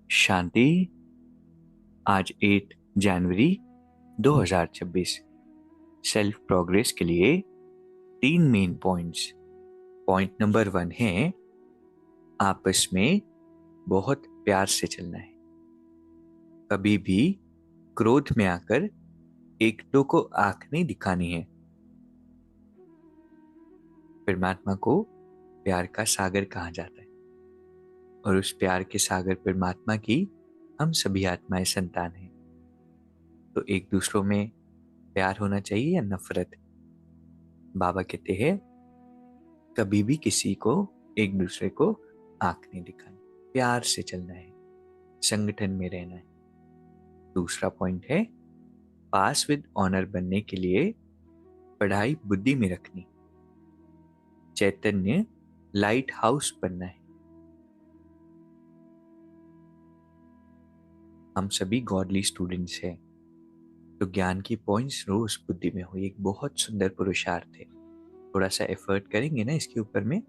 शांति। आज 8 जनवरी 2026 self progress के लिए 3 मेन पॉइंट्स। पॉइंट नंबर 1 है आपस में बहुत प्यार से चलना है। कभी भी क्रोध में आकर एक दो को आंख नहीं दिखानी है। परमात्मा को प्यार का सागर कहा जाता है और उस प्यार के सागर परमात्मा की हम सभी आत्माएं संतान हैं। तो एक दूसरों में प्यार होना चाहिए या नफरत। बाबा कहते हैं कभी भी किसी को एक दूसरे को आंख नहीं दिखानी, प्यार से चलना है, संगठन में रहना है। दूसरा पॉइंट है पास विद ऑनर बनने के लिए पढ़ाई बुद्धि में रखनी, चैतन्य लाइट हाउस बनना है। हम सभी गॉडली स्टूडेंट्स हैं, तो ज्ञान की पॉइंट्स रोज बुद्धि में हो। एक बहुत सुंदर पुरुषार्थ है। थोड़ा सा एफर्ट करेंगे ना इसके ऊपर में,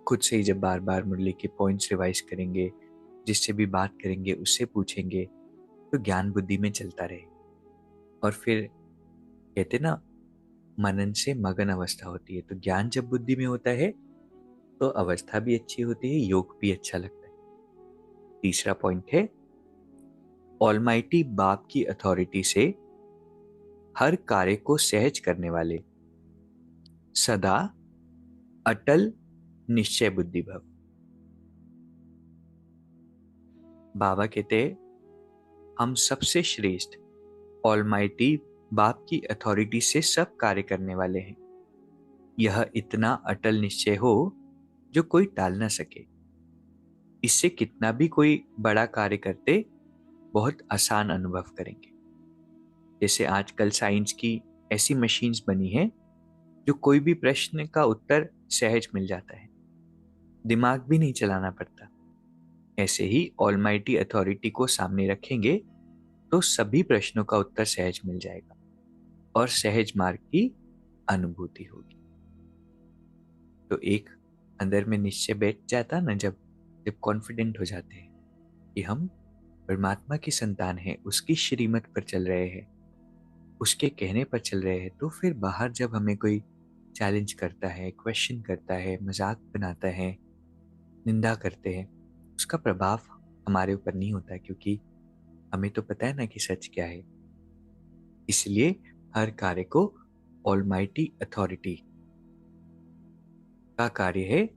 खुद से ही जब बार बार मुरली के पॉइंट्स रिवाइज करेंगे, जिससे भी बात करेंगे उससे पूछेंगे, तो ज्ञान बुद्धि में चलता रहे। और फिर कहते ना मनन से मगन अवस्था होती है। तो ज्ञान जब बुद्धि में होता है तो अवस्था भी अच्छी होती है, योग भी अच्छा लगता है। तीसरा पॉइंट है ऑलमाइटी बाप की अथॉरिटी से हर कार्य को सहज करने वाले सदा अटल निश्चय बुद्धि भव। बाबा कहते हम सबसे श्रेष्ठ ऑलमाइटी बाप की अथॉरिटी से सब कार्य करने वाले हैं। यह इतना अटल निश्चय हो जो कोई टाल ना सके। इससे कितना भी कोई बड़ा कार्य करते बहुत आसान अनुभव करेंगे। जैसे आजकल साइंस की ऐसी मशीन्स बनी है जो कोई भी प्रश्न का उत्तर सहज मिल जाता है, दिमाग भी नहीं चलाना पड़ता। ऐसे ही ऑलमाइटी अथॉरिटी को सामने रखेंगे तो सभी प्रश्नों का उत्तर सहज मिल जाएगा और सहज मार्ग की अनुभूति होगी। तो एक अंदर में निश्चय बैठ जाता ना, जब जब कॉन्फिडेंट हो जाते हैं कि हम परमात्मा की संतान हैं, उसकी श्रीमत पर चल रहे हैं, उसके कहने पर चल रहे हैं, तो फिर बाहर जब हमें कोई चैलेंज करता है, क्वेश्चन करता है, मजाक बनाता है, निंदा करते हैं, उसका प्रभाव हमारे ऊपर नहीं होता है, क्योंकि हमें तो पता है ना कि सच क्या है। इसलिए हर कार्य को ऑलमाइटी अथॉरिटी का कार्य है,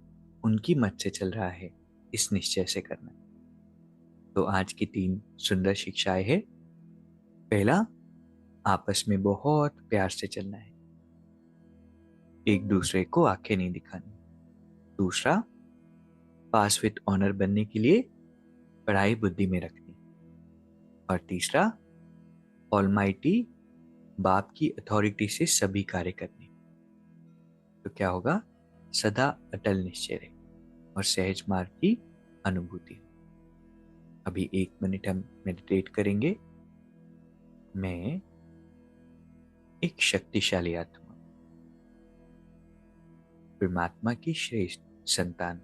उनकी मत से चल रहा है, इस निश्चय से करना। तो आज की 3 सुंदर शिक्षाएं हैं। पहला, आपस में बहुत प्यार से चलना है, एक दूसरे को आंखें नहीं दिखानी। दूसरा, पास विद ऑनर बनने के लिए पढ़ाई बुद्धि में रखनी। और तीसरा, ऑलमाइटी बाप की अथॉरिटी से सभी कार्य करने। तो क्या होगा? सदा अटल निश्चय रहे और सहज मार्ग की अनुभूति। अभी 1 मिनट हम मेडिटेट करेंगे। मैं एक शक्तिशाली आत्मा, परमात्मा की श्रेष्ठ संतान,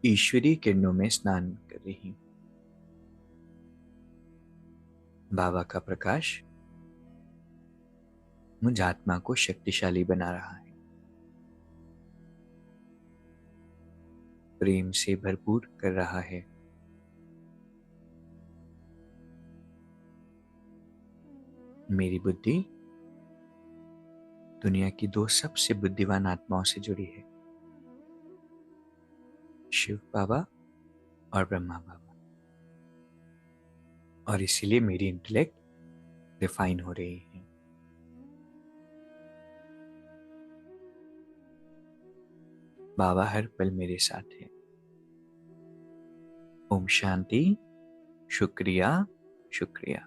ईश्वरीय किरणों में स्नान कर रही हूं। बाबा का प्रकाश मुझ आत्मा को शक्तिशाली बना रहा है, प्रेम से भरपूर कर रहा है। मेरी बुद्धि दुनिया की 2 सबसे बुद्धिमान आत्माओं से जुड़ी है, शिव बाबा और ब्रह्मा बाबा। और इसीलिए मेरी इंटेलेक्ट रिफाइन हो रही है। बाबा हर पल मेरे साथ है। ओम शांति। शुक्रिया, शुक्रिया।